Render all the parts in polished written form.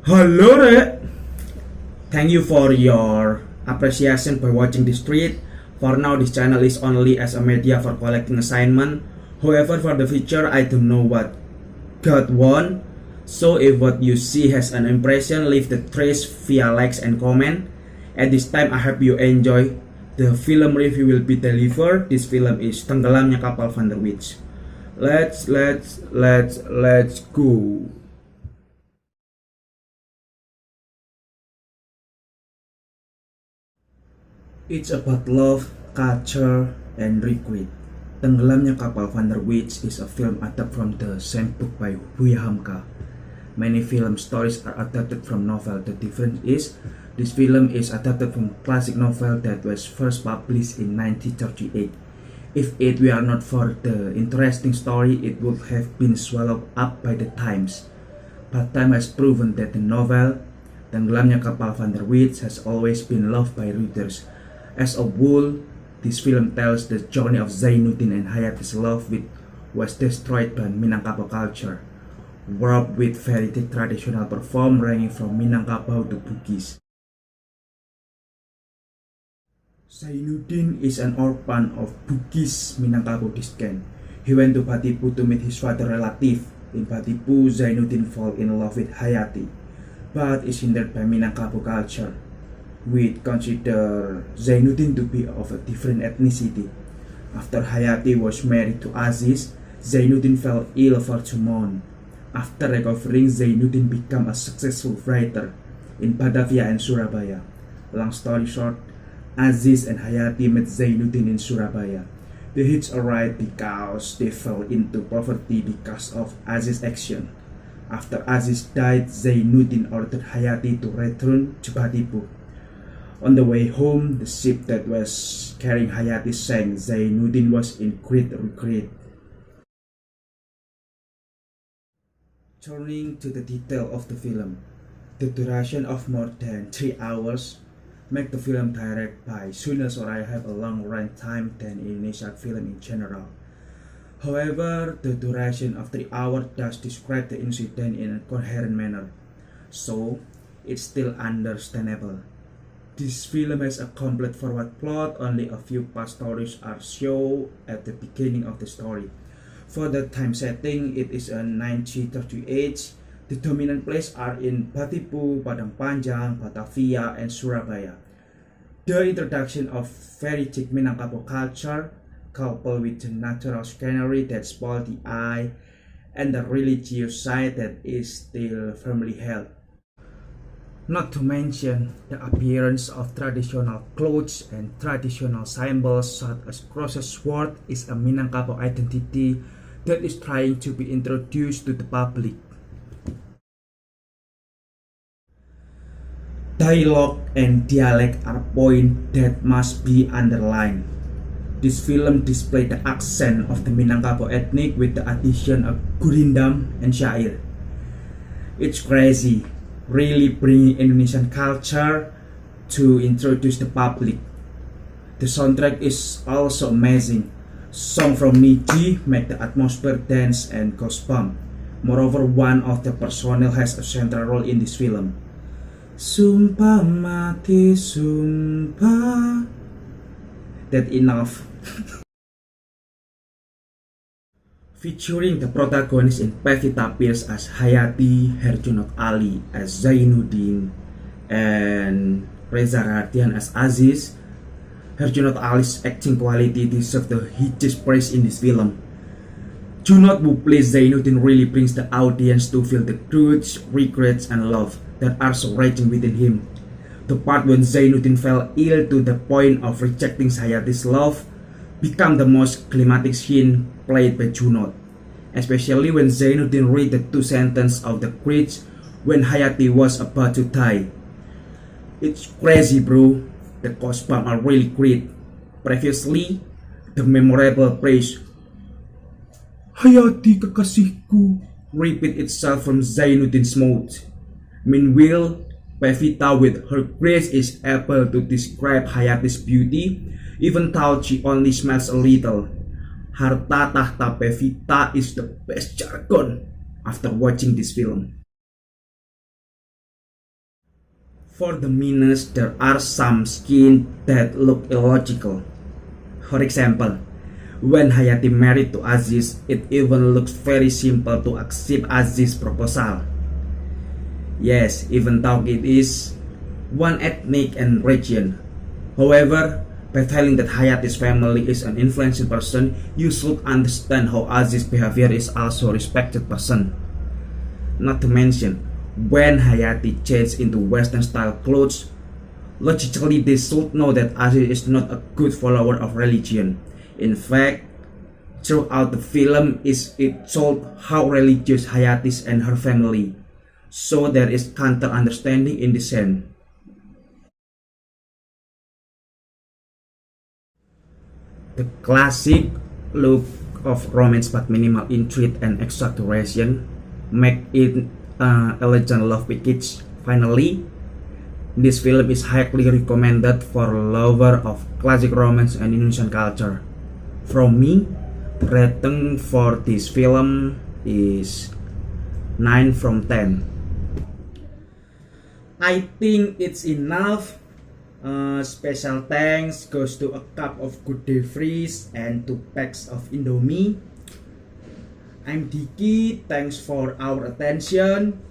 Hello there. Thank you for your appreciation by watching this treat. For now, this channel is only as a media for collecting assignment. However, for the future, I don't know what God want. So if what you see has an impression, leave the trace via likes and comment. At this time, I hope you enjoy. The film review will be delivered. This film is Tenggelamnya Kapal van der Wijck. Let's go. It's about love, culture, and regret. Tenggelamnya Kapal van der Wijck is a film adapted from the same book by Wijck. Many film stories are adapted from novel. The difference is, this film is adapted from classic novel that was first published in 1938. If it were not for the interesting story, it would have been swallowed up by the times. But time has proven that the novel, Tenggelamnya Kapal van der Wijck, has always been loved by readers. As a whole, this film tells the journey of Zainuddin and Hayati's love, which was destroyed by Minangkabau culture, warped with very traditional perform ranging from Minangkabau to Bugis. Zainuddin is an orphan of Bugis, Minangkabau Disken. He went to Batipu to meet his father relative. In Batipu, Zainuddin falls in love with Hayati, but is hindered by Minangkabau culture, which consider Zainuddin to be of a different ethnicity. After Hayati was married to Aziz, Zainuddin fell ill for 2 months. After recovering, Zainuddin became a successful writer in Batavia and Surabaya. Long story short, Aziz and Hayati met Zainuddin in Surabaya. They hitched a ride because they fell into poverty because of Aziz's action. After Aziz died, Zainuddin ordered Hayati to return to Batipu. On the way home, the ship that was carrying Hayati sank. Zainuddin was in great regret. Turning to the detail of the film, the duration of more than 3 hours make the film directed by Sunil Soraya have a long run time than Indonesian film in general. However, the duration of 3 hours does describe the incident in a coherent manner, so it's still understandable. This film has a complete forward plot. Only a few past stories are shown at the beginning of the story. For the time setting, it is a 1938. The dominant places are in Batipu, Padang Panjang, Batavia, and Surabaya. The introduction of very thick Minangkabau culture, coupled with the natural scenery that spoils the eye, and the religious side that is still firmly held. Not to mention the appearance of traditional clothes and traditional symbols such as crosses sword is a Minangkabau identity that is trying to be introduced to the public. Dialogue and dialect are points that must be underlined. This film displays the accent of the Minangkabau ethnic with the addition of gurindam and syair. It's crazy, really bringing Indonesian culture to introduce the public. The soundtrack is also amazing. Song from Niji make the atmosphere dance and goosebumps. Moreover, one of the personnel has a central role in this film. Sumpah mati sumpah. That enough. Featuring the protagonist in Pevita Pierce as Hayati, Herjunot Ali as Zainuddin, and Reza Radian as Aziz, Herjunot Ali's acting quality deserves the highest praise in this film. Junot, who plays Zainuddin, really brings the audience to feel the grudge, regrets, and love that are so raging within him. The part when Zainuddin fell ill to the point of rejecting Hayati's love became the most climatic scene played by Junot, especially when Zainuddin read the 2 sentences of the bridge when Hayati was about to die. It's crazy, bro. The goosebumps are really great. Previously, the memorable phrase "Hayati kekasihku" repeat itself from Zainuddin's mouth. Meanwhile, Pevita with her grace is able to describe Hayati's beauty, even though she only smells a little. Harta tahta Pevita is the best jargon after watching this film. For the meanest, there are some scenes that look illogical. For example, when Hayati married to Aziz, it even looks very simple to accept Aziz's proposal. Yes, even though it is one ethnic and region. However, by telling that Hayati's family is an influential person, you should understand how Aziz's behavior is also a respected person. Not to mention, when Hayati changed into Western style clothes, logically they should know that Aziz is not a good follower of religion. In fact, throughout the film it showed how religious Hayati is and her family. So there is counter understanding in the scene. The classic look of romance but minimal intrigue and exaggeration make it elegant love package. Finally, this film is highly recommended for lover of classic romance and Indonesian culture. From me, the rating for this film is 9 from 10. I think it's enough. Special thanks goes to a cup of good freeze and 2 packs of Indomie. I'm Dicky, thanks for our attention.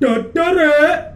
Dodore!